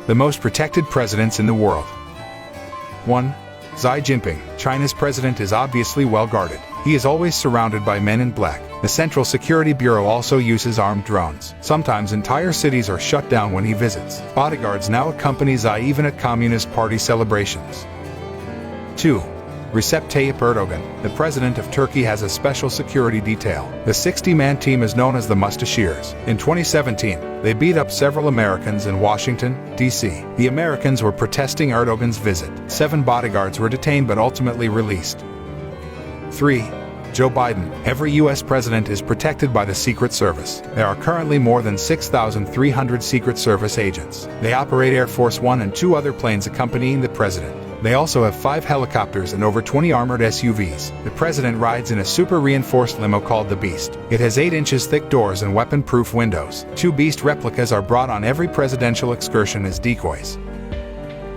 The most protected presidents in the world. 1. Xi Jinping. China's president is obviously well guarded. He is always surrounded by men in black. The Central Security Bureau also uses armed drones. Sometimes entire cities are shut down when he visits. Bodyguards now accompany Xi even at Communist Party celebrations. 2. Recep Tayyip Erdogan. The president of Turkey has a special security detail. The 60-man team is known as the Mustashirs. In 2017, they beat up several Americans in Washington, D.C. The Americans were protesting Erdogan's visit. 7 bodyguards were detained but ultimately released. 3. Joe Biden. Every U.S. president is protected by the Secret Service. There are currently more than 6,300 Secret Service agents. They operate Air Force One and 2 other planes accompanying the president. They also have 5 helicopters and over 20 armored SUVs. The president rides in a super-reinforced limo called the Beast. It has 8 inches thick doors and weapon-proof windows. 2 Beast replicas are brought on every presidential excursion as decoys.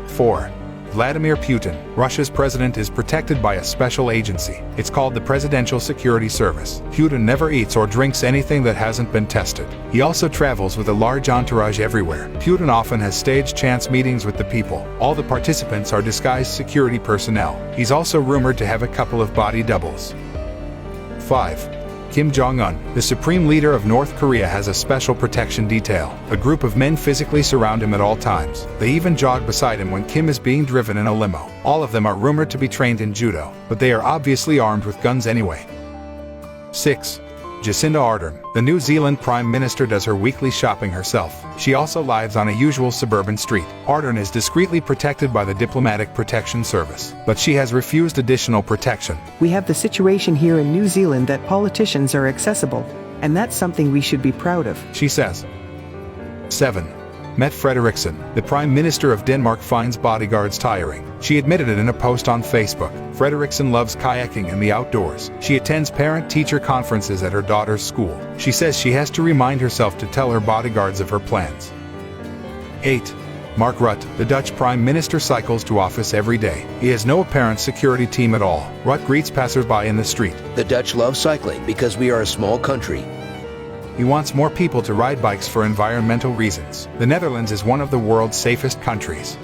4. Vladimir Putin. Russia's president is protected by a special agency. It's called the Presidential Security Service. Putin never eats or drinks anything that hasn't been tested. He also travels with a large entourage everywhere. Putin often has staged chance meetings with the people. All the participants are disguised security personnel. He's also rumored to have a couple of body doubles. 5. Kim Jong Un. The supreme leader of North Korea has a special protection detail. A group of men physically surround him at all times. They even jog beside him when Kim is being driven in a limo. All of them are rumored to be trained in judo, but they are obviously armed with guns anyway. 6. Jacinda Ardern. The New Zealand Prime Minister does her weekly shopping herself. She also lives on a usual suburban street. Ardern is discreetly protected by the Diplomatic Protection Service, but she has refused additional protection. We have the situation here in New Zealand that politicians are accessible, and that's something we should be proud of, she says. 7. MagneFrederiksen. The Prime Minister of Denmark finds bodyguards tiring. She admitted it in a post on Facebook. Frederiksen loves kayaking and the outdoors. She attends parent-teacher conferences at her daughter's school. She says she has to remind herself to tell her bodyguards of her plans. 8. Mark Rutte. The Dutch Prime Minister cycles to office every day. He has no apparent security team at all. Rutte greets passersby in the street. The Dutch love cycling because we are a small country. He wants more people to ride bikes for environmental reasons. The Netherlands is one of the world's safest countries.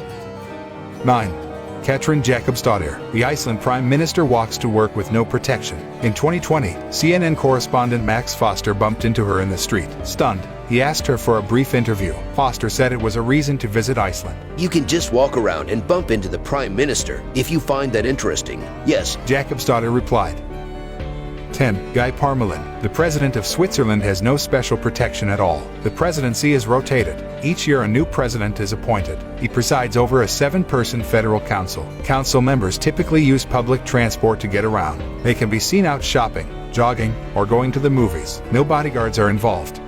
9. Katrin Jacobs. The Iceland Prime Minister walks to work with no protection. In 2020, CNN correspondent Max Foster bumped into her in the street. Stunned, he asked her for a brief interview. Foster said it was a reason to visit Iceland. You can just walk around and bump into the Prime Minister if you find that interesting. Yes, Jacobs' replied. 10. Guy Parmelin. The president of Switzerland has no special protection at all. The presidency is rotated. Each year a new president is appointed. He presides over a 7-person federal council. Council members typically use public transport to get around. They can be seen out shopping, jogging, or going to the movies. No bodyguards are involved.